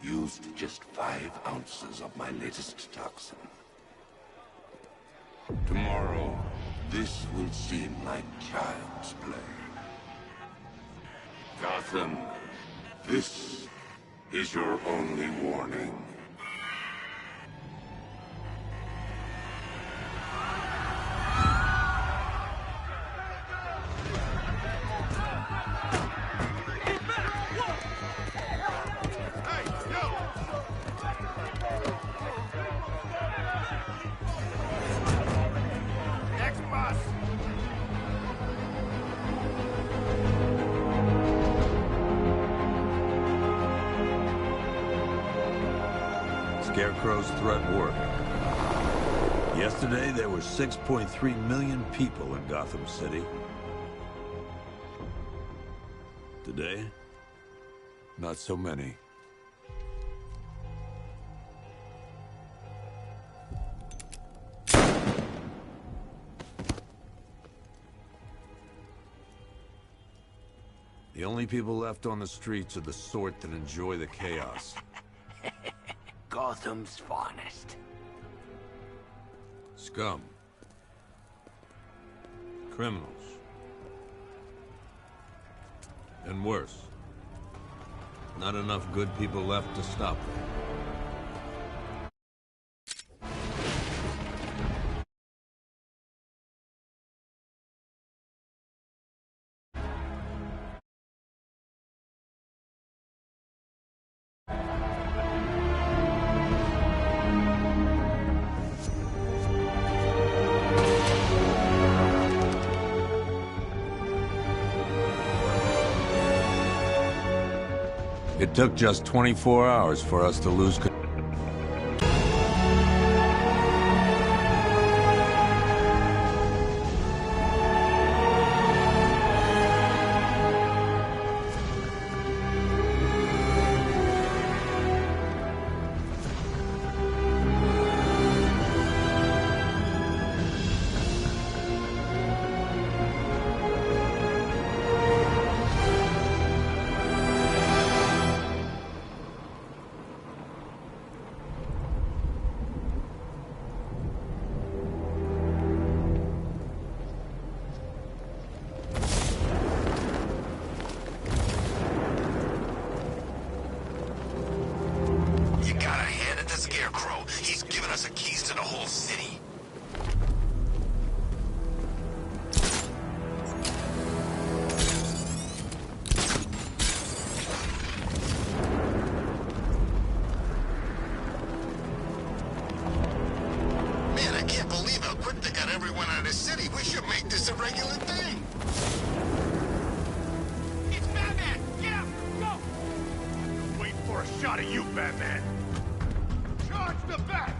used just 5 ounces of my latest toxin. Tomorrow, this will seem like child's play. Gotham, this is your only warning. Scarecrow's threat worked. Yesterday, there were 6.3 million people in Gotham City. Today, not so many. The only people left on the streets are the sort that enjoy the chaos. Gotham's finest. Scum. Criminals. And worse. Not enough good people left to stop them. It took just 24 hours for us to lose control. Shot at you, Batman! Charge the bat!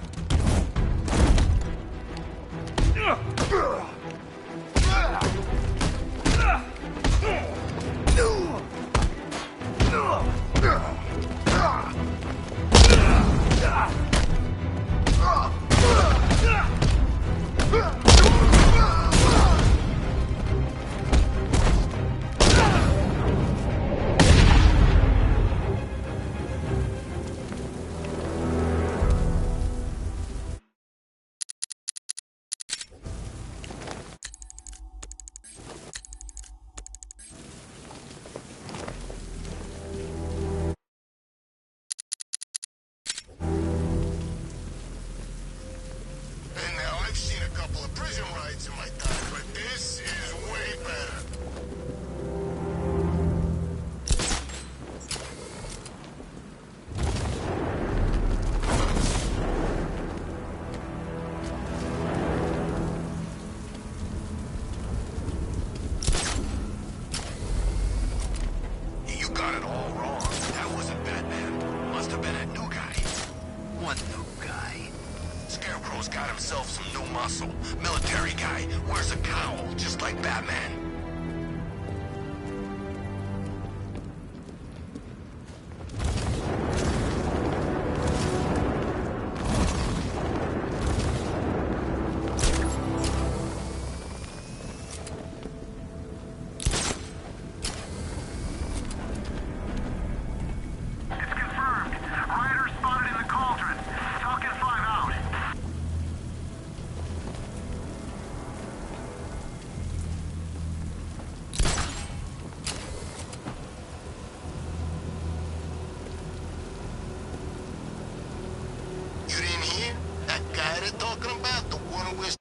talking about? The one who wears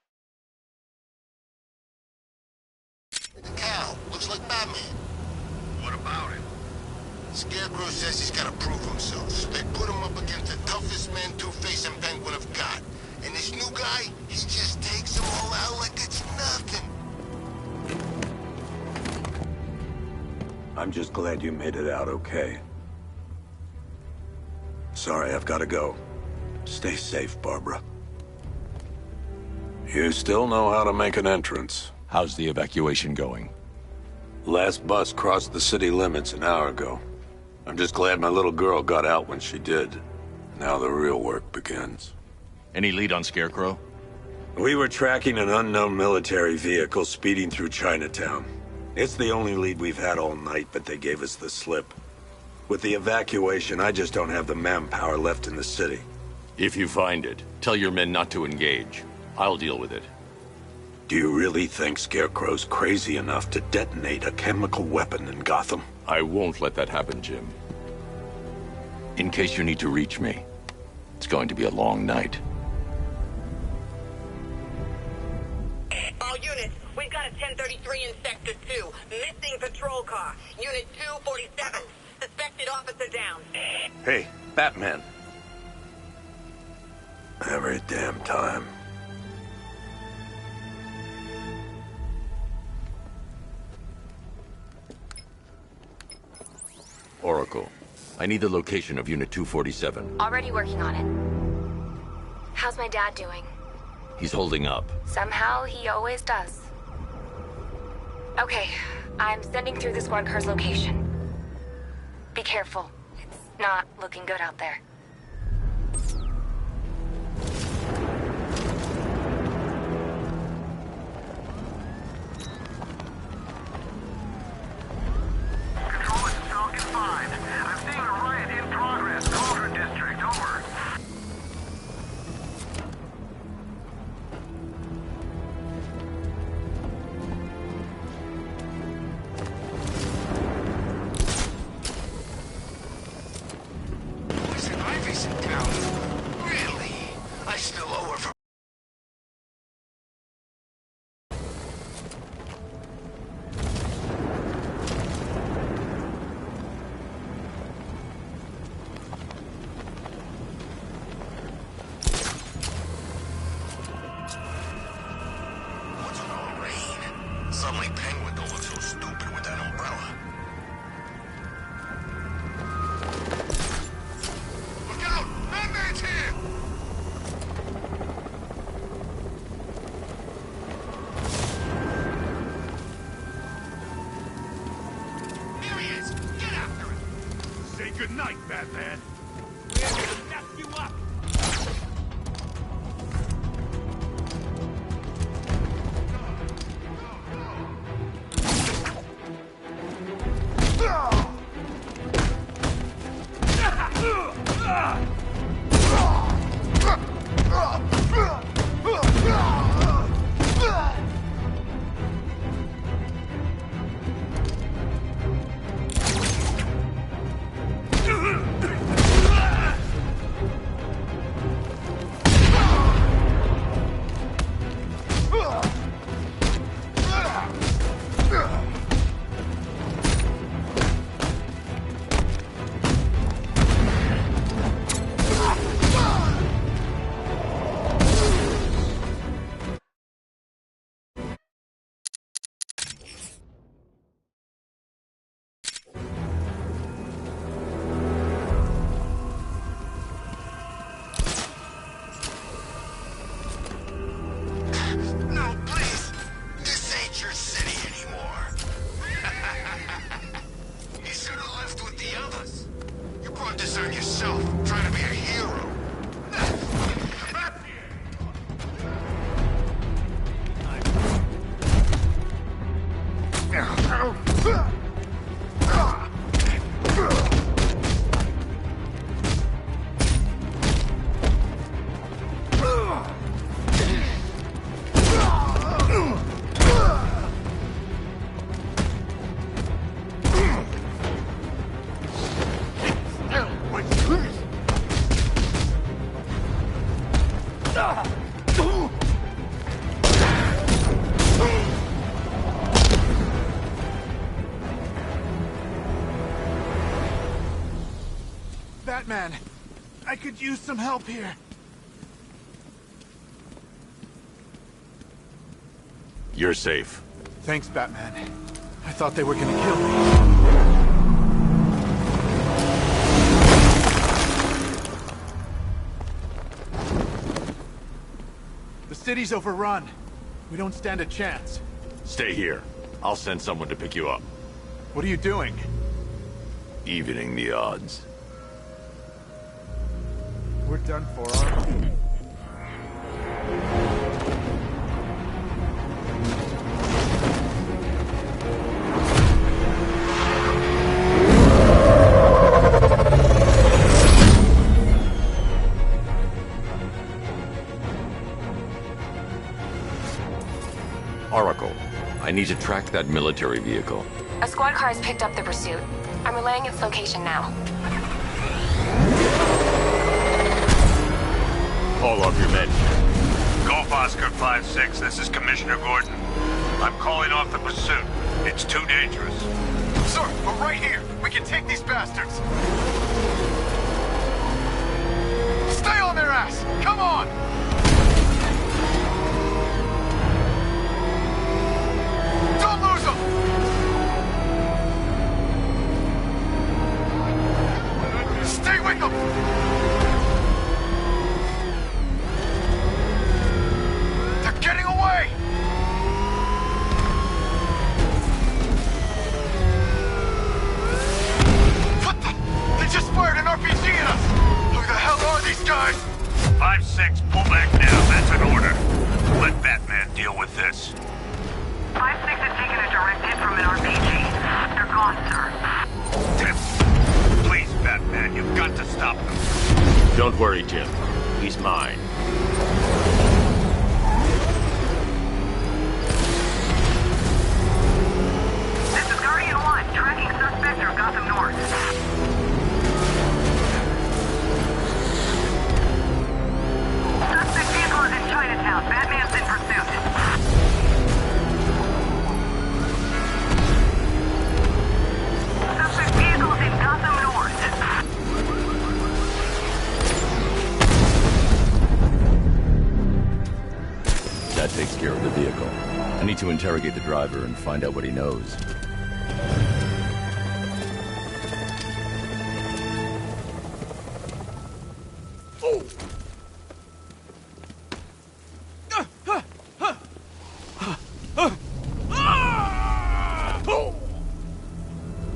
the cow. Looks like Batman. What about it? Scarecrow says he's gotta prove himself, so they put him up against the toughest men Two-Face and Penguin have got. And this new guy, he just takes them all out like it's nothing. I'm just glad you made it out okay. Sorry, I've got to go. Stay safe, Barbara. You still know how to make an entrance. How's the evacuation going? Last bus crossed the city limits an hour ago. I'm just glad my little girl got out when she did. Now the real work begins. Any lead on Scarecrow? We were tracking an unknown military vehicle speeding through Chinatown. It's the only lead we've had all night, but they gave us the slip. With the evacuation, I just don't have the manpower left in the city. If you find it, tell your men not to engage. I'll deal with it. Do you really think Scarecrow's crazy enough to detonate a chemical weapon in Gotham? I won't let that happen, Jim. In case you need to reach me, it's going to be a long night. All units, we've got a 1033 in Sector 2. Missing patrol car. Unit 247. Suspected officer down. Hey, Batman. Every damn time. Oracle, I need the location of Unit 247. Already working on it. How's my dad doing? He's holding up. Somehow, he always does. Okay, I'm sending through the squad car's location. Be careful. It's not looking good out there. Control is Falcon 5. I'm seeing a riot in progress. Cauldron District, over. Poison Ivy's in town. Really? I still owe her for... What's with all the rain? Suddenly Penguin don't look so stupid with that umbrella. Look out! Batman's here! Here he is! Get after him! Say goodnight, Batman. We're gonna mess you up. Batman. I could use some help here. You're safe. Thanks, Batman. I thought they were gonna kill me. The city's overrun. We don't stand a chance. Stay here. I'll send someone to pick you up. What are you doing? Evening the odds. We're done for, aren't we? Oracle, I need to track that military vehicle. A squad car has picked up the pursuit. I'm relaying its location now. Call off your men. Golf Oscar 5-6, this is Commissioner Gordon. I'm calling off the pursuit. It's too dangerous. Sir, we're right here. We can take these bastards. Stay on their ass. Come on. Don't lose them. Stay with them. They're getting away. They just fired an RPG at us! Who the hell are these guys? 5-6, pull back now. That's an order. Let Batman deal with this. 5-6 has taken a direct hit from an RPG. They're gone, sir. Please, Batman, you've got to stop them. Don't worry, Jim. He's mine. This is Guardian 1, tracking suspect near Gotham North. Suspect vehicle is in Chinatown. Batman's in pursuit. Suspect vehicle is in Gotham North. That takes care of the vehicle. I need to interrogate the driver and find out what he knows.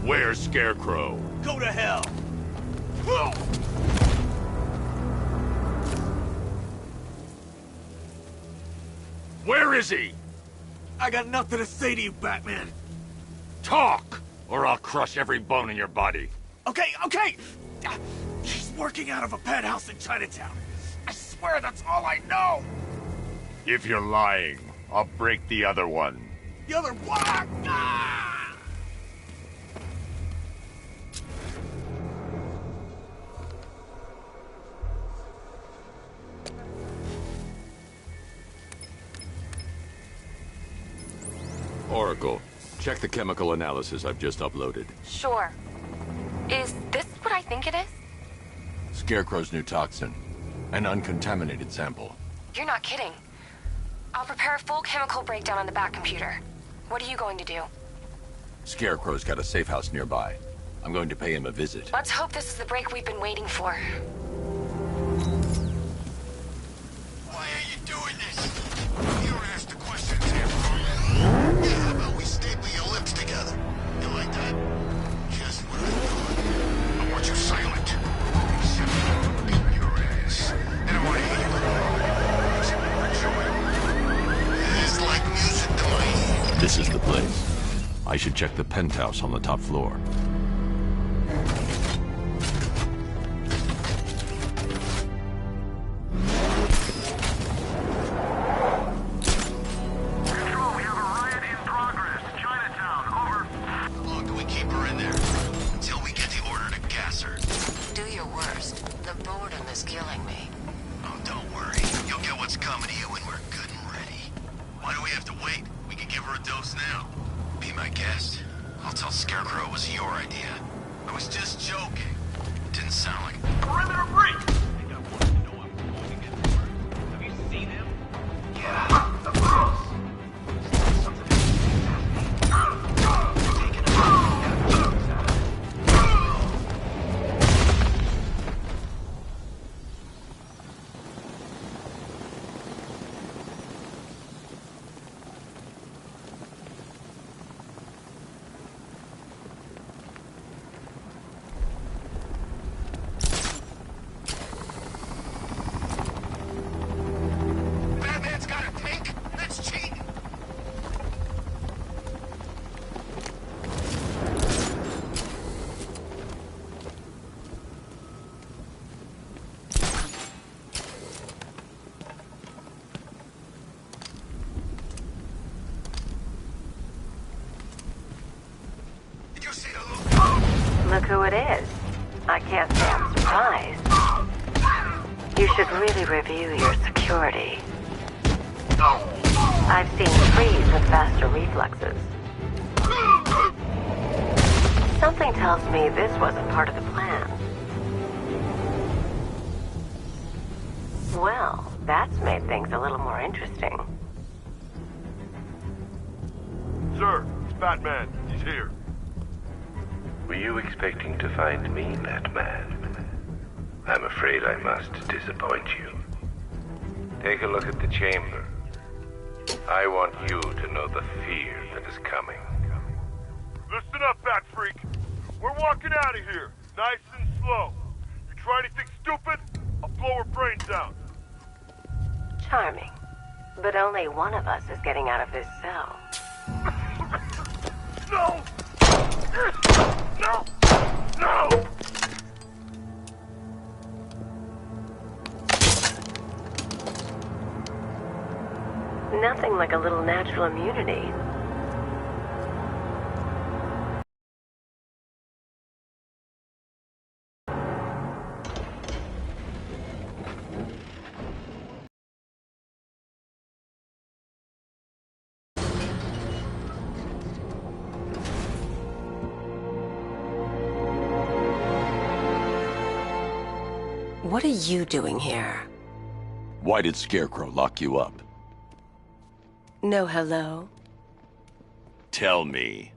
Where's Scarecrow? Go to hell. Where is he? I got nothing to say to you, Batman. Talk, or I'll crush every bone in your body. Okay. He's working out of a penthouse in Chinatown. I swear that's all I know. If you're lying, I'll break the other one. The other one. Ah! Oracle, check the chemical analysis I've just uploaded. Sure. Is this what I think it is? Scarecrow's new toxin. An uncontaminated sample. You're not kidding. I'll prepare a full chemical breakdown on the back computer. What are you going to do? Scarecrow's got a safe house nearby. I'm going to pay him a visit. Let's hope this is the break we've been waiting for. Why are you doing this? You don't ask the questions, Amber. Yeah, how about we staple your lips together? You like that? Just what I thought. I want you silent. Except to beat your ass. And I want to hear you except for joy. It's like music to my ears. This is the place. I should check the penthouse on the top floor. Control, we have a riot in progress. Chinatown, over. How long can we keep her in there? Until we get the order to gas her. Do your worst. The boredom is killing me. Oh, don't worry. You'll get what's coming to you when we're good and ready. Why do we have to wait? We can give her a dose now. Be my guest. I'll tell Scarecrow it was your idea. I was just joking. Didn't sound like... Perimeter breach! I think I want to know I'm going to get hurt. Have you seen him? Yeah, of course. Something taking Batman's got a tank? That's cheating! Did you see the little... Look who it is. I can't say I'm surprised. You should really review your security. I've seen freeze with faster reflexes. Something tells me this wasn't part of the plan. Well, that's made things a little more interesting. Sir, it's Batman. He's here. Were you expecting to find me, Batman? I'm afraid I must disappoint you. Take a look at the chamber. I want you to know the fear that is coming. Listen up, Bat Freak. We're walking out of here, nice and slow. You try anything stupid, I'll blow her brains out. Charming. But only one of us is getting out of this cell. No! No! No! Nothing like a little natural immunity. What are you doing here? Why did Scarecrow lock you up? No hello? Tell me.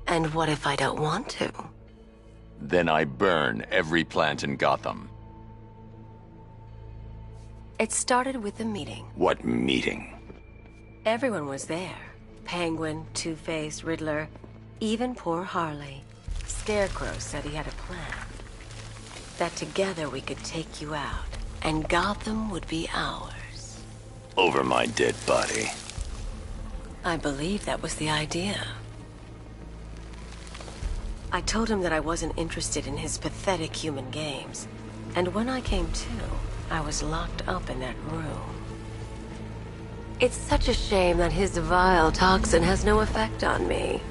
And what if I don't want to? Then I burn every plant in Gotham. It started with a meeting. What meeting? Everyone was there. Penguin, Two-Face, Riddler, even poor Harley. Scarecrow said he had a plan. That together we could take you out, and Gotham would be ours. Over my dead body. I believe that was the idea. I told him that I wasn't interested in his pathetic human games. And when I came to, I was locked up in that room. It's such a shame that his vile toxin has no effect on me.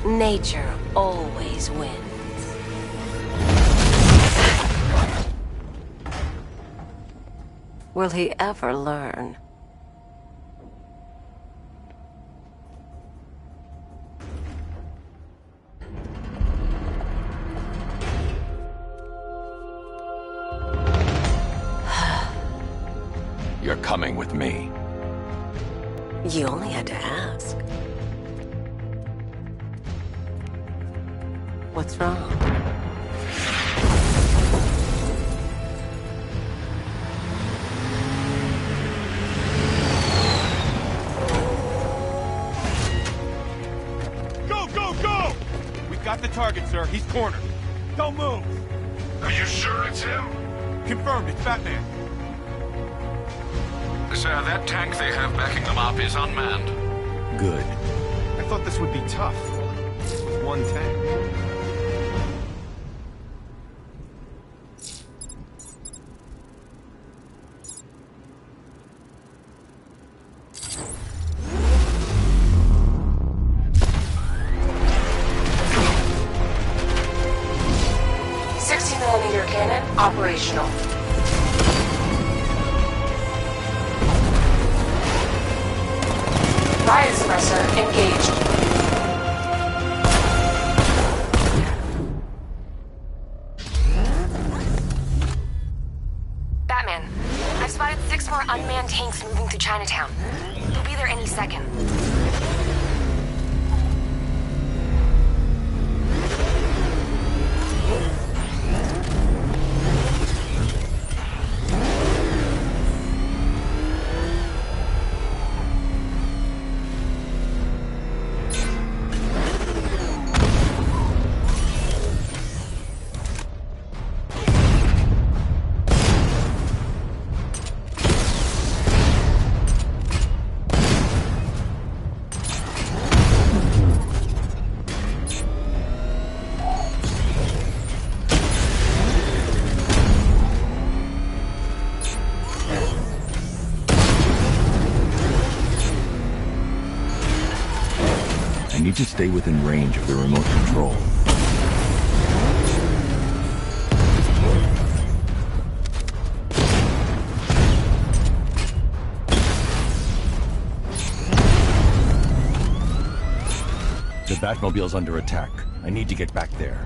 Nature always wins. Will he ever learn? You're coming with me. You only had to ask. What's wrong? Go, go, go! We've got the target, sir. He's cornered. Don't move. Are you sure it's him? Confirmed, it's Batman. Sir, that tank they have backing them up is unmanned. Good. I thought this would be tough. With one tank. .60mm cannon operational. Riot suppressor engaged. tanks moving through Chinatown. They'll be there any second. I need to stay within range of the remote control. The Batmobile's under attack. I need to get back there.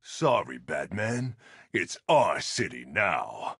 Sorry, Batman. It's our city now.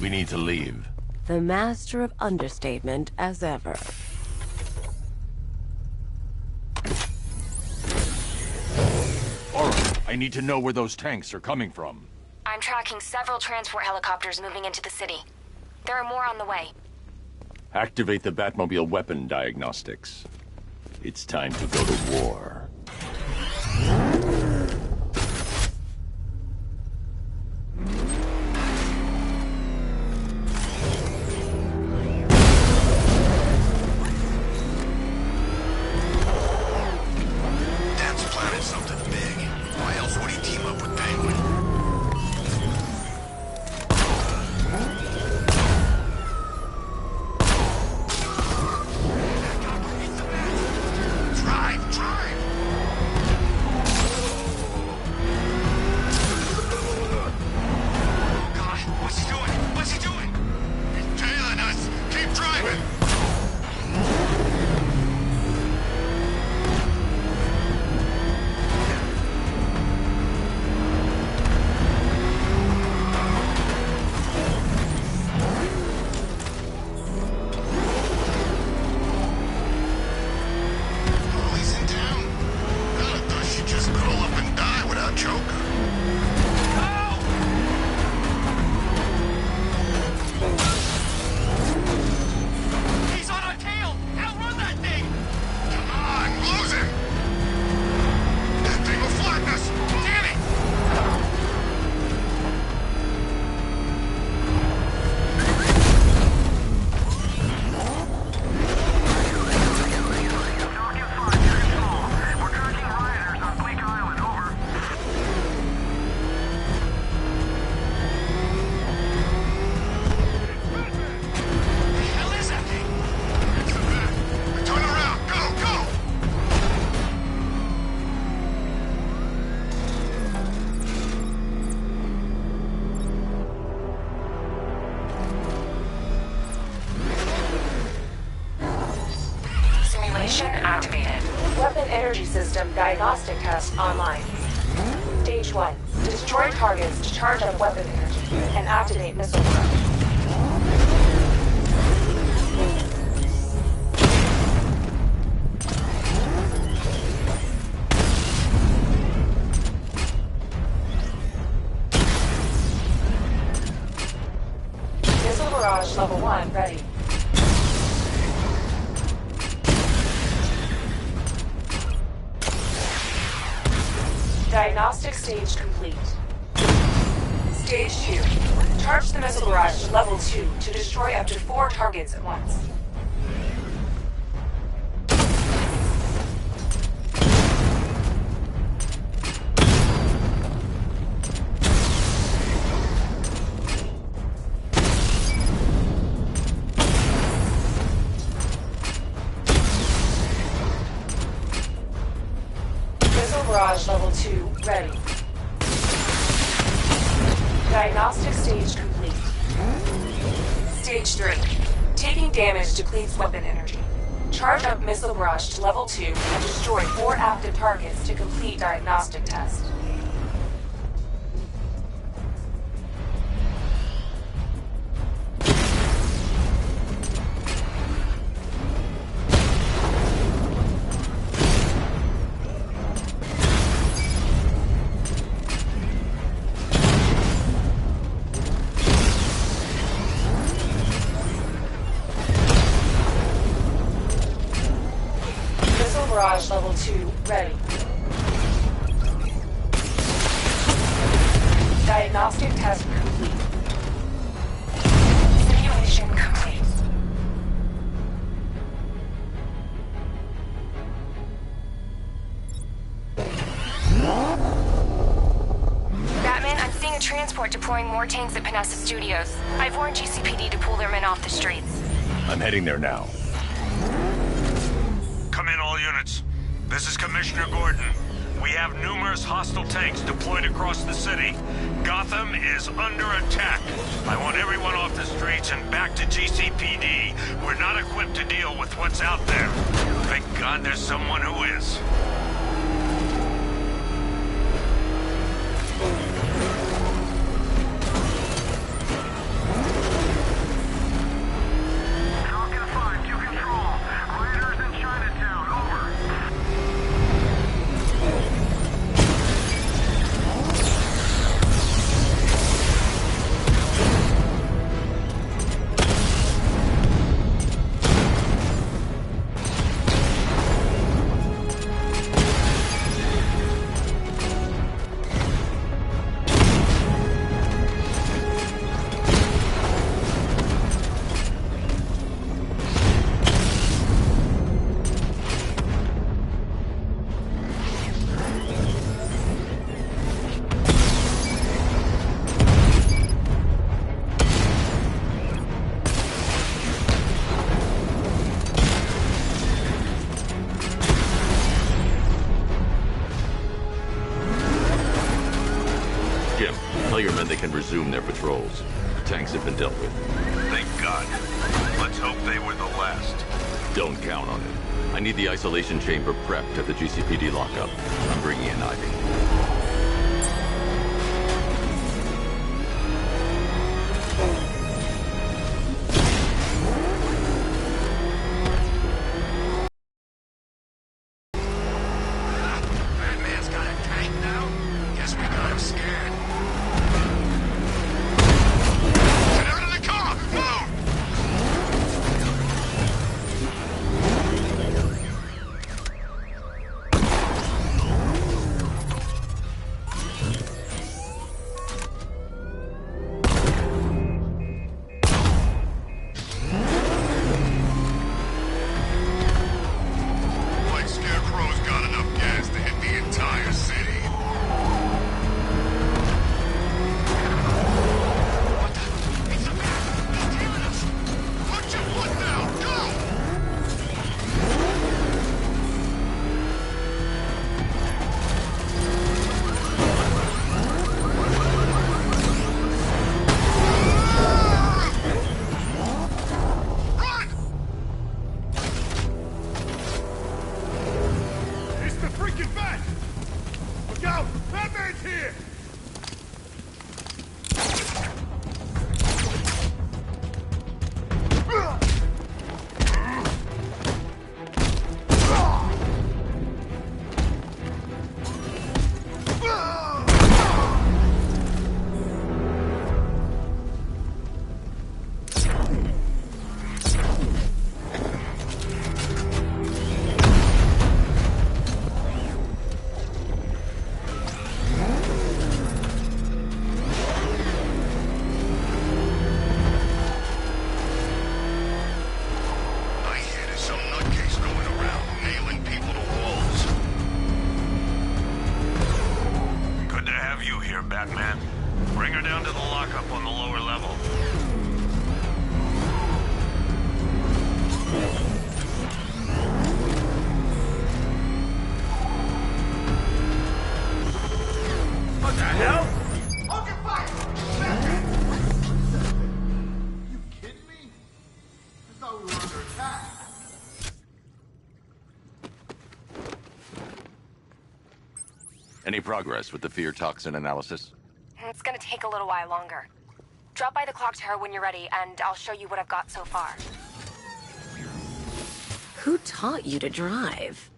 We need to leave. The master of understatement as ever. Aura, I need to know where those tanks are coming from. I'm tracking several transport helicopters moving into the city. There are more on the way. Activate the Batmobile weapon diagnostics. It's time to go to war. Dad's planning something big. Why else would he team up with Penguin? Drive, drive! energy system diagnostic test online. Stage 1. Destroy targets to charge up weapon energy and activate missile barrage. Missile barrage level 1 ready. Diagnostic stage complete. Stage 2. Charge the missile barrage to level 2 to destroy up to 4 targets at once. Missile barrage level 2 ready. Diagnostic stage complete. Stage 3. Taking damage depletes weapon energy. Charge up missile barrage to level 2 and destroy 4 active targets to complete diagnostic test. Barrage level 2 ready. Diagnostic test complete. Simulation complete. Batman, I'm seeing a transport deploying more tanks at Panessa Studios. I've warned GCPD to pull their men off the streets. I'm heading there now. Come in, all units. This is Commissioner Gordon. We have numerous hostile tanks deployed across the city. Gotham is under attack. I want everyone off the streets and back to GCPD. We're not equipped to deal with what's out there. Thank God there's someone who is. Falcon 5 to control. Raiders in Chinatown, over. Jim, tell your men they can resume their patrols. Tanks have been dealt with. Thank God. Let's hope they were the last. Don't count on it. I need the isolation chamber prepped at the GCPD lockup. I'm bringing in Ivy. Batman's got a tank now? Guess we got him scared. Get out of the car! Move! freaking vent! Look out! Batman's here! Batman. Bring her down to the lockup on the lower level. What the hell? Open fire! You kidding me? I thought we were under attack. Any progress with the fear toxin analysis? It's gonna take a little while longer. Drop by the clock tower when you're ready, and I'll show you what I've got so far. Who taught you to drive?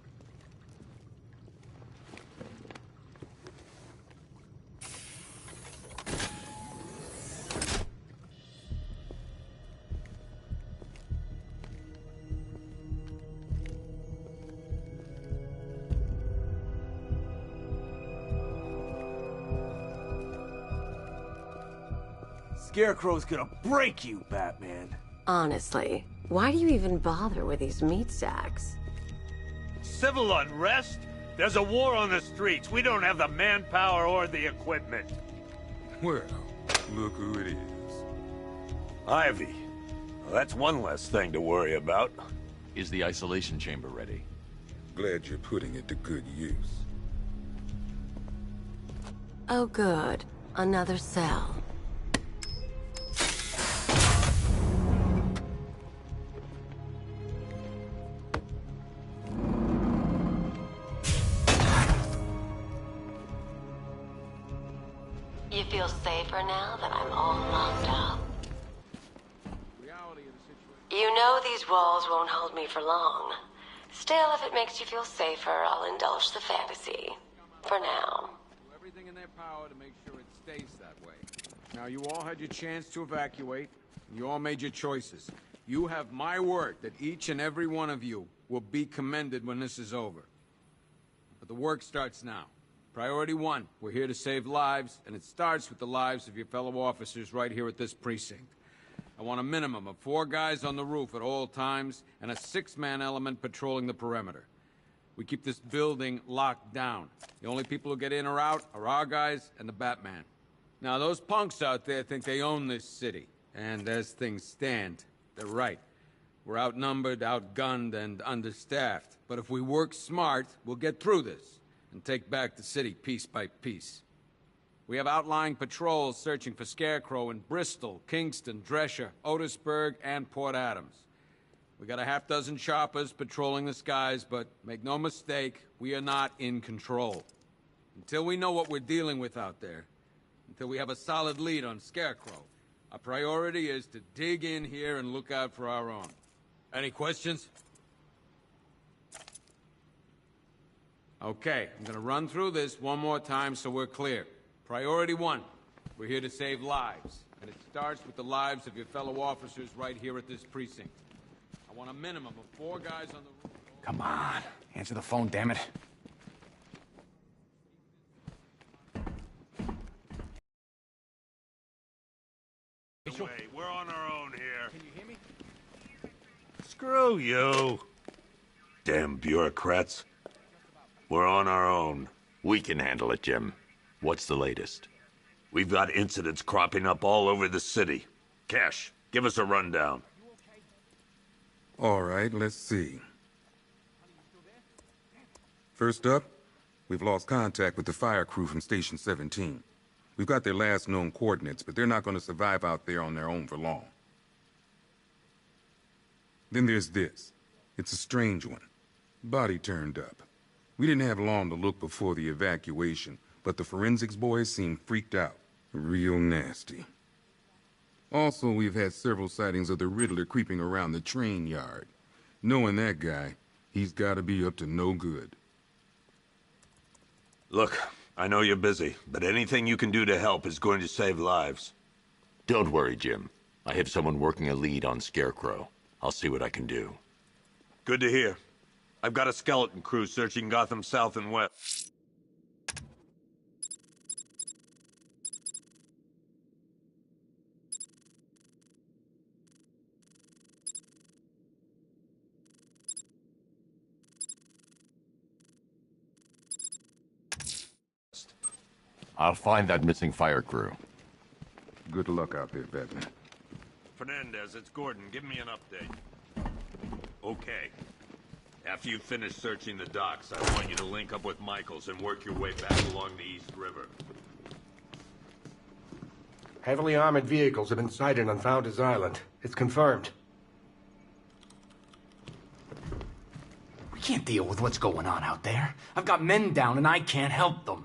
Scarecrow's gonna break you, Batman. Honestly, why do you even bother with these meat sacks? Civil unrest? There's a war on the streets. We don't have the manpower or the equipment. Well, look who it is. Ivy. Well, that's one less thing to worry about. Is the isolation chamber ready? Glad you're putting it to good use. Oh good. Another cell. You feel safer now that I'm all locked up? You know these walls won't hold me for long. Still, if it makes you feel safer, I'll indulge the fantasy. For now. Do everything in their power to make sure it stays that way. Now, you all had your chance to evacuate. You all made your choices. You have my word that each and every one of you will be commended when this is over. But the work starts now. Priority 1, we're here to save lives, and it starts with the lives of your fellow officers right here at this precinct. I want a minimum of 4 guys on the roof at all times, and a 6-man element patrolling the perimeter. We keep this building locked down. The only people who get in or out are our guys and the Batman. Now, those punks out there think they own this city, and as things stand, they're right. We're outnumbered, outgunned, and understaffed. But if we work smart, we'll get through this and take back the city piece by piece. We have outlying patrols searching for Scarecrow in Bristol, Kingston, Drescher, Otisburg, and Port Adams. We got a half-dozen choppers patrolling the skies, but make no mistake, we are not in control. Until we know what we're dealing with out there, until we have a solid lead on Scarecrow, our priority is to dig in here and look out for our own. Any questions? Okay, I'm gonna run through this one more time so we're clear. Priority 1, we're here to save lives, and it starts with the lives of your fellow officers right here at this precinct. I want a minimum of 4 guys on the roof. Come on, answer the phone, damn it. Wait, we're on our own here. Can you hear me? Screw you. Damn bureaucrats. We're on our own. We can handle it, Jim. What's the latest? We've got incidents cropping up all over the city. Cash, give us a rundown. All right, let's see. First up, we've lost contact with the fire crew from Station 17. We've got their last known coordinates, but they're not going to survive out there on their own for long. Then there's this. It's a strange one. Body turned up. We didn't have long to look before the evacuation, but the forensics boys seemed freaked out. Real nasty. Also, we've had several sightings of the Riddler creeping around the train yard. Knowing that guy, he's gotta be up to no good. Look, I know you're busy, but anything you can do to help is going to save lives. Don't worry, Jim. I have someone working a lead on Scarecrow. I'll see what I can do. Good to hear. I've got a skeleton crew searching Gotham south and west. I'll find that missing fire crew. Good luck out there, Batman. Fernandez, it's Gordon. Give me an update. Okay. After you finish searching the docks, I want you to link up with Michaels and work your way back along the East River. Heavily armored vehicles have been sighted on Founders Island. It's confirmed. We can't deal with what's going on out there. I've got men down and I can't help them.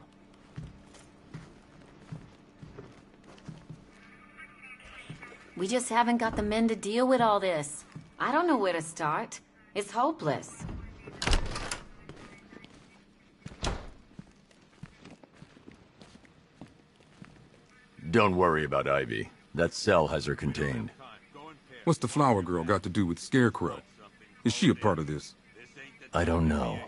We just haven't got the men to deal with all this. I don't know where to start. It's hopeless. Don't worry about Ivy. That cell has her contained. What's the flower girl got to do with Scarecrow? Is she a part of this? I don't know.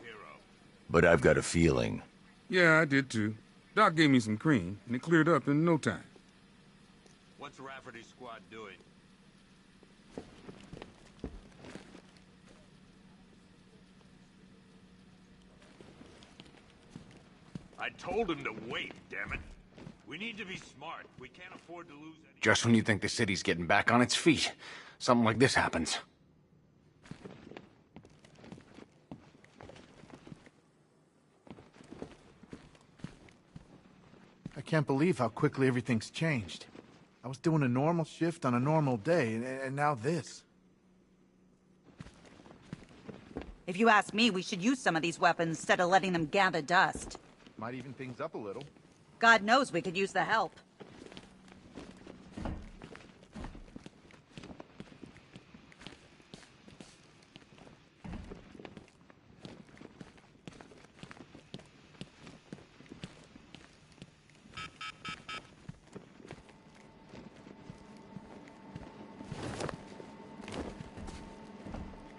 But I've got a feeling. Yeah, I did too. Doc gave me some cream, and it cleared up in no time. What's Rafferty's squad doing? I told him to wait, damn it. We need to be smart. We can't afford to lose any... Just when you think the city's getting back on its feet, something like this happens. I can't believe how quickly everything's changed. I was doing a normal shift on a normal day, and now this. If you ask me, we should use some of these weapons instead of letting them gather dust. Might even things up a little. God knows we could use the help.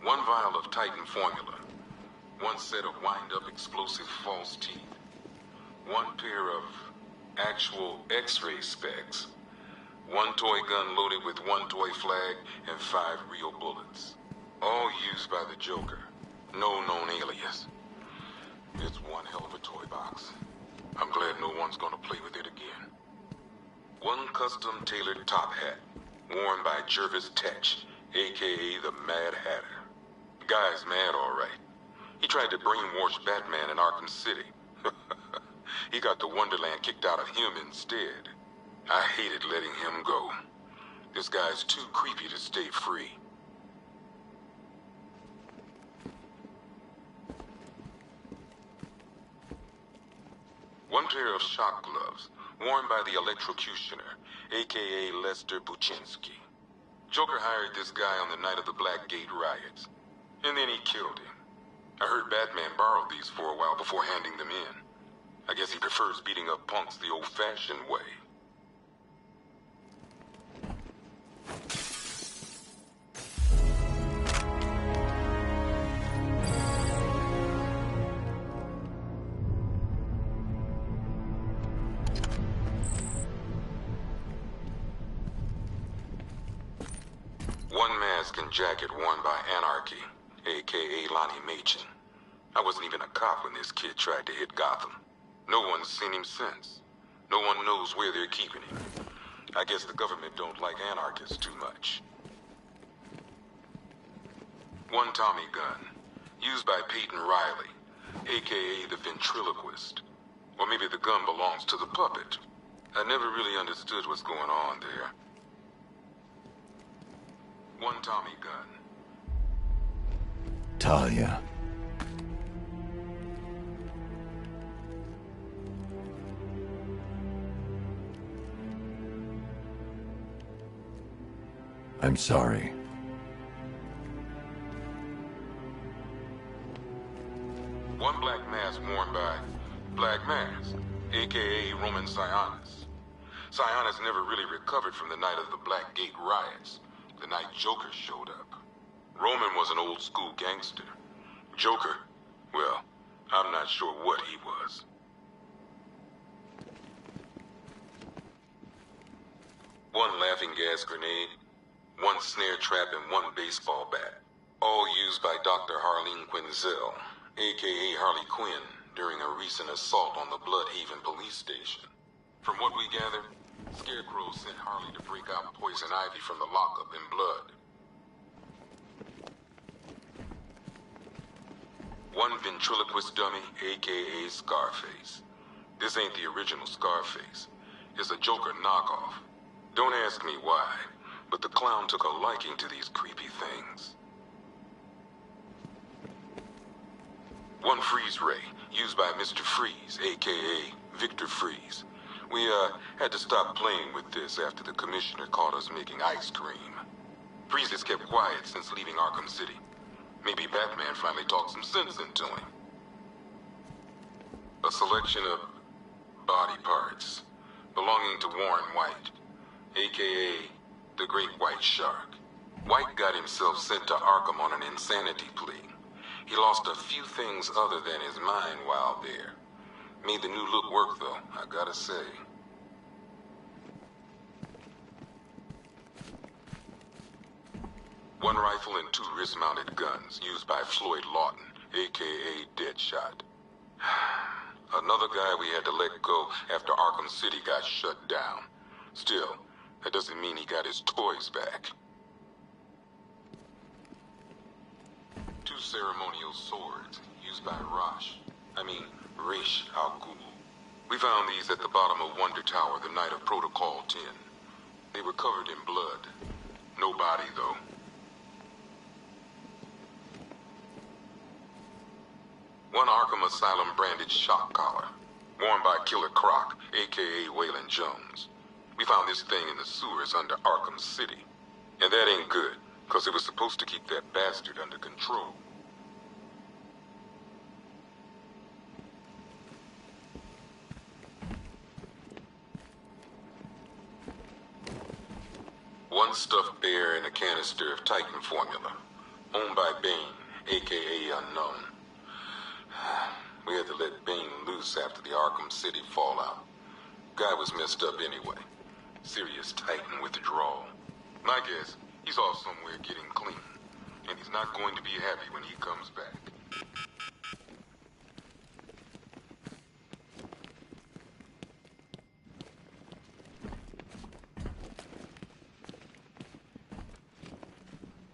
One vial of Titan formula. One set of wind-up explosive false teeth. One pair of actual X-ray specs. One toy gun loaded with one toy flag and 5 real bullets. All used by the Joker. No known alias. It's one hell of a toy box. I'm glad no one's gonna play with it again. One custom-tailored top hat, worn by Jervis Tetch, a.k.a. the Mad Hatter. The guy's mad, all right. He tried to brainwash Batman in Arkham City. He got the Wonderland kicked out of him instead. I hated letting him go. This guy's too creepy to stay free. One pair of shock gloves, worn by the Electrocutioner, a.k.a. Lester Buczynski. Joker hired this guy on the night of the Blackgate riots, and then he killed him. I heard Batman borrowed these for a while before handing them in. I guess he prefers beating up punks the old-fashioned way. One mask and jacket worn by Anarchy, a.k.a. Lonnie Machin. I wasn't even a cop when this kid tried to hit Gotham. No one's seen him since. No one knows where they're keeping him. I guess the government don't like anarchists too much. One Tommy gun, used by Peyton Riley, a.k.a. the ventriloquist. Or maybe the gun belongs to the puppet. I never really understood what's going on there. One Tommy gun. Talia. I'm sorry. One black mask worn by Black Mask, aka Roman Sionis. Sionis never really recovered from the night of the Black Gate riots, the night Joker showed up. Roman was an old school gangster. Joker, well, I'm not sure what he was. One laughing gas grenade, one snare trap, and one baseball bat. All used by Dr. Harleen Quinzel, aka Harley Quinn, during a recent assault on the Bloodhaven police station. From what we gathered, Scarecrow sent Harley to break out Poison Ivy from the lockup in blood. One ventriloquist dummy, aka Scarface. This ain't the original Scarface. It's a Joker knockoff. Don't ask me why, but the clown took a liking to these creepy things. One freeze ray, used by Mr. Freeze, aka Victor Freeze. We, had to stop playing with this after the commissioner caught us making ice cream. Freeze has kept quiet since leaving Arkham City. Maybe Batman finally talked some sense into him. A selection of body parts belonging to Warren White, aka the Great White Shark. White got himself sent to Arkham on an insanity plea. He lost a few things other than his mind while there. Made the new look work, though, I gotta say. One rifle and two wrist-mounted guns used by Floyd Lawton, aka Deadshot. Another guy we had to let go after Arkham City got shut down. Still, that doesn't mean he got his toys back. Two ceremonial swords used by Ra's al Ghul. We found these at the bottom of Wonder Tower the night of Protocol 10. They were covered in blood. No body, though. One Arkham Asylum branded shock collar, worn by Killer Croc, aka Waylon Jones. We found this thing in the sewers under Arkham City. And that ain't good, because it was supposed to keep that bastard under control. One stuffed bear in a canister of Titan formula, owned by Bane, aka Unknown. We had to let Bane loose after the Arkham City fallout. Guy was messed up anyway. Serious Titan withdrawal. My guess, he's off somewhere getting clean. And he's not going to be happy when he comes back.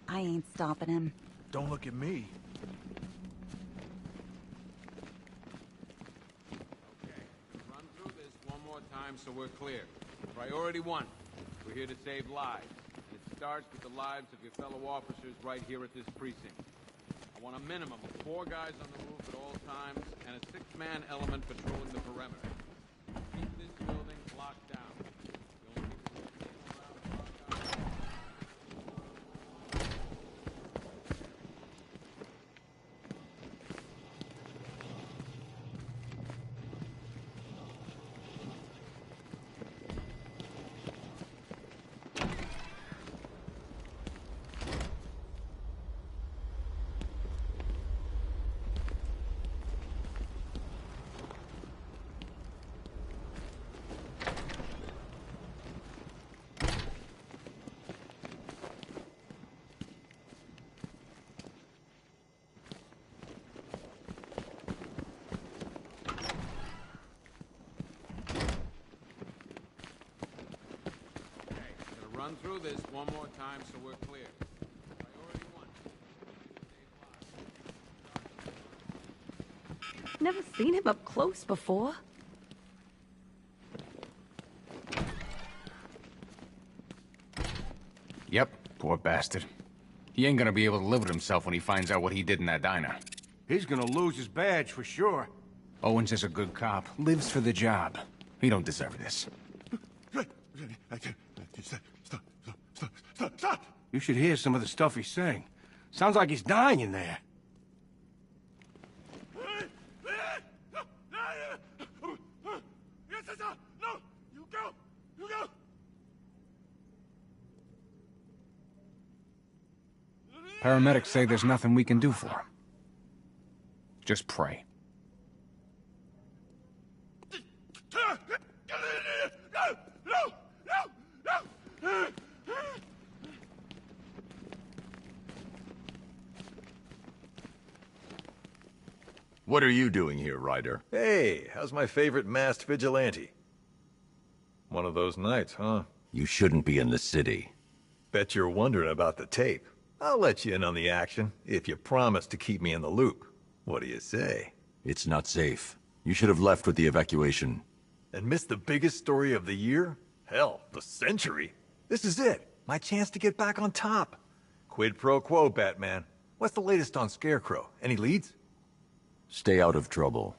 I ain't stopping him. Don't look at me. Run through this one more time so we're clear. Priority 1. We're here to save lives. And it starts with the lives of your fellow officers right here at this precinct. I want a minimum of 4 guys on the roof at all times and a 6-man element patrolling the perimeter. Keep this building locked down. Run through this one more time so we're clear. Priority 1. Never seen him up close before. Yep, poor bastard. He ain't gonna be able to live with himself when he finds out what he did in that diner. He's gonna lose his badge for sure. Owens is a good cop, lives for the job. He don't deserve this. Stop! You should hear some of the stuff he's saying. Sounds like he's dying in there. No! You go! You go! Paramedics say there's nothing we can do for him. Just pray. What are you doing here, Ryder? Hey, how's my favorite masked vigilante? One of those nights, huh? You shouldn't be in the city. Bet you're wondering about the tape. I'll let you in on the action, if you promise to keep me in the loop. What do you say? It's not safe. You should have left with the evacuation. And missed the biggest story of the year? Hell, the century. This is it. My chance to get back on top. Quid pro quo, Batman. What's the latest on Scarecrow? Any leads? Stay out of trouble.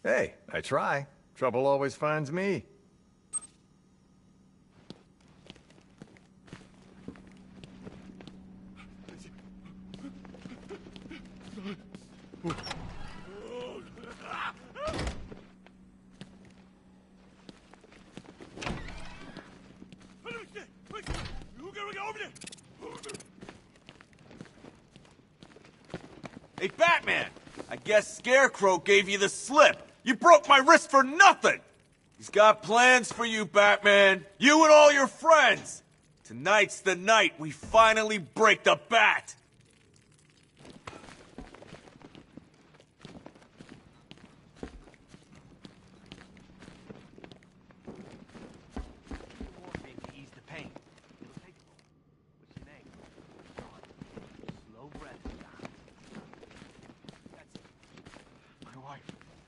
Hey, I try. Trouble always finds me. Hey, Batman! I guess Scarecrow gave you the slip. You broke my wrist for nothing! He's got plans for you, Batman. You and all your friends. Tonight's the night we finally break the bat.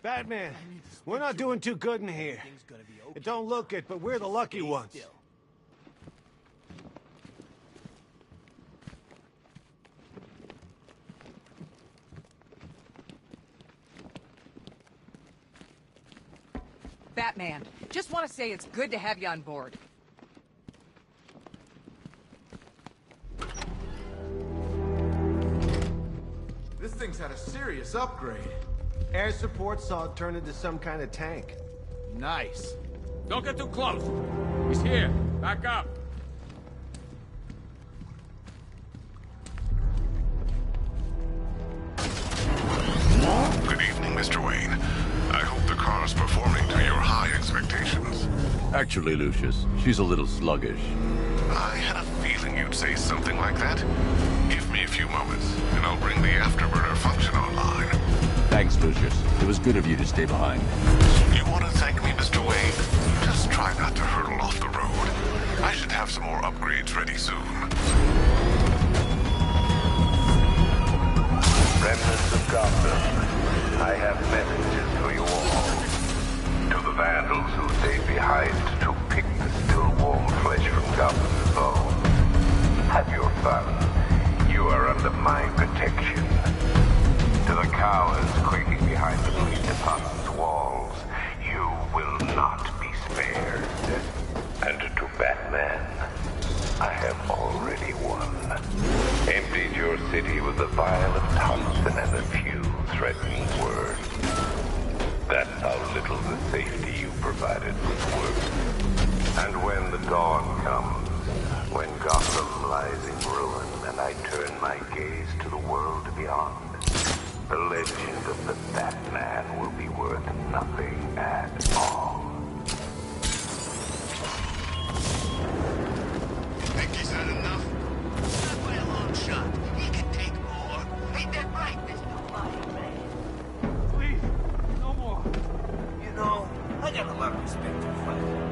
Batman, we're not doing too good in here. It don't look it, but we're the lucky ones. Batman, just want to say it's good to have you on board. This thing's had a serious upgrade. Air support saw it turn into some kind of tank. Nice. Don't get too close. He's here. Back up. Good evening, Mr. Wayne. I hope the car's performing to your high expectations. Actually, Lucius, she's a little sluggish. I had a feeling you'd say something like that. Give me a few moments, and I'll bring the afterburner function online. Thanks, Lucius. It was good of you to stay behind. You want to thank me, Mr. Wayne? Just try not to hurtle off the road. I should have some more upgrades ready soon. Remnants of Gotham, I have messages for you all. To the vandals who stayed behind to pick the still warm flesh from Gotham's bones. Have your fun. You are under my protection. To the cowards quaking behind the police department's walls, you will not be spared. And to Batman, I have already won. Emptied your city with the vial of Thompson and a few threatening words. That's how little the safety you provided was worth. And when the dawn comes, when Gotham lies in ruin and I turn my gaze to the world beyond, the legend of the Batman will be worth nothing at all. Think he's had enough? Not by a long shot. He can take more. Ain't that right, Mr. Bloody Man? Please, no more. You know, I got a lot of respect for fighting.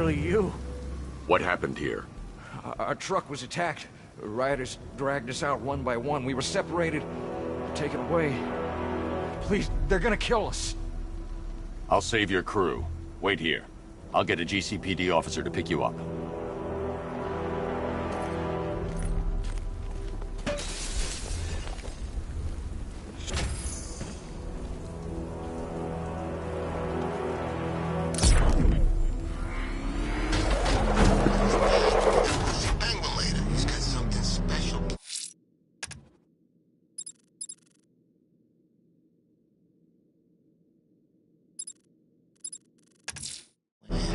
really you. What happened here? Our truck was attacked. Rioters dragged us out one by one. We were separated, taken away. Please, they're gonna kill us. I'll save your crew. Wait here. I'll get a GCPD officer to pick you up.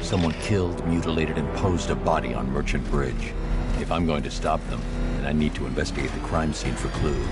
Someone killed, mutilated, and posed a body on Merchant Bridge. If I'm going to stop them, then I need to investigate the crime scene for clues.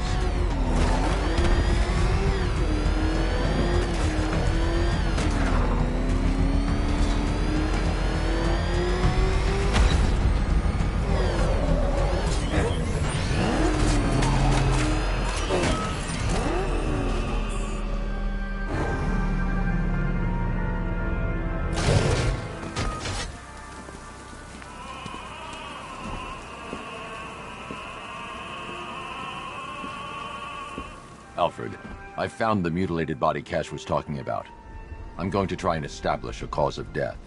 Alfred, I found the mutilated body Cash was talking about. I'm going to try and establish a cause of death.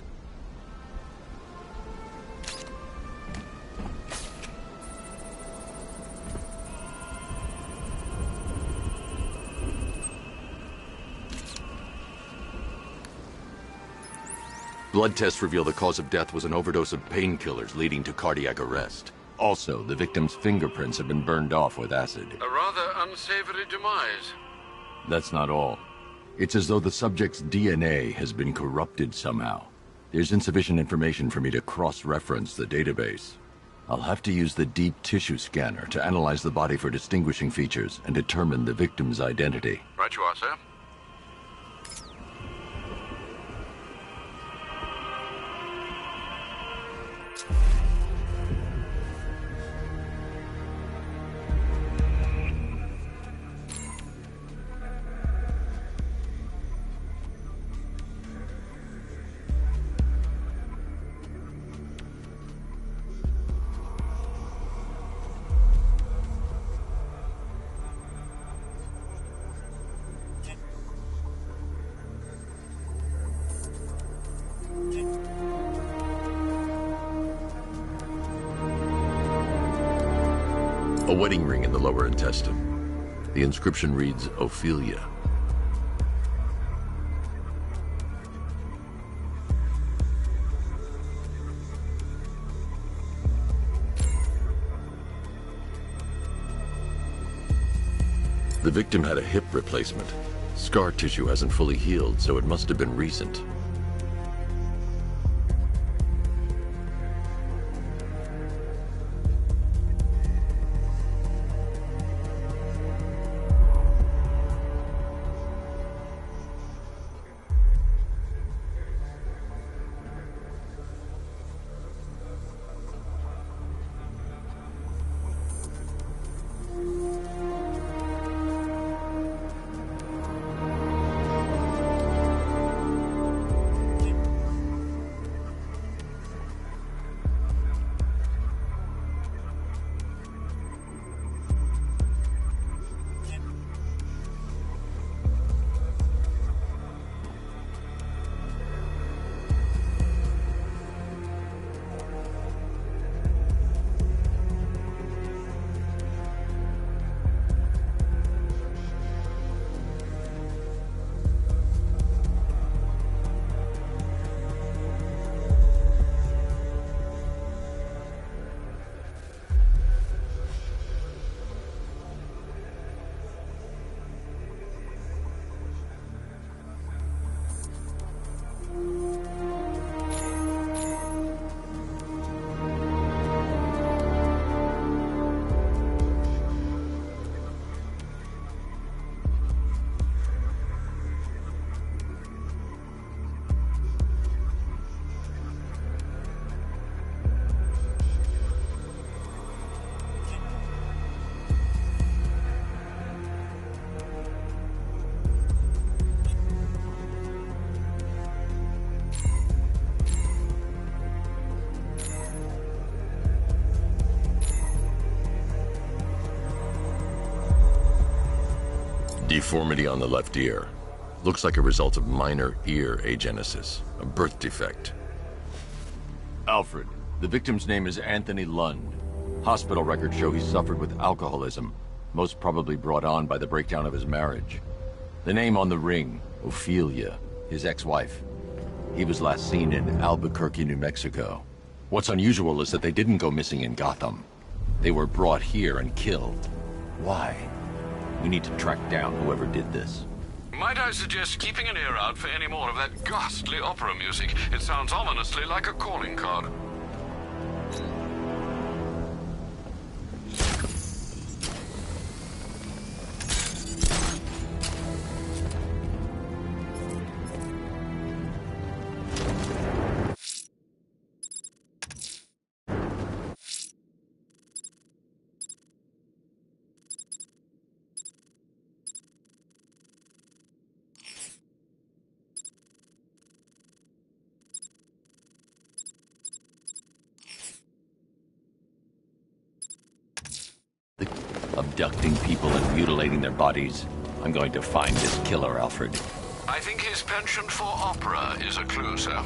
Blood tests reveal the cause of death was an overdose of painkillers leading to cardiac arrest. Also, the victim's fingerprints have been burned off with acid. A rather unsavory demise. That's not all. It's as though the subject's DNA has been corrupted somehow. There's insufficient information for me to cross-reference the database. I'll have to use the deep tissue scanner to analyze the body for distinguishing features and determine the victim's identity. Right you are, sir. A wedding ring in the lower intestine. The inscription reads, Ophelia. The victim had a hip replacement. Scar tissue hasn't fully healed, so it must have been recent. Deformity on the left ear. Looks like a result of minor ear agenesis, a birth defect. Alfred, the victim's name is Anthony Lund. Hospital records show he suffered with alcoholism, most probably brought on by the breakdown of his marriage. The name on the ring, Ophelia, his ex-wife. He was last seen in Albuquerque, New Mexico. What's unusual is that they didn't go missing in Gotham. They were brought here and killed. Why? We need to track down whoever did this. Might I suggest keeping an ear out for any more of that ghastly opera music? It sounds ominously like a calling card. Abducting people and mutilating their bodies. I'm going to find this killer, Alfred. I think his penchant for opera is a clue, sir.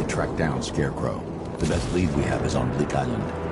Track down Scarecrow. The best lead we have is on Bleak Island.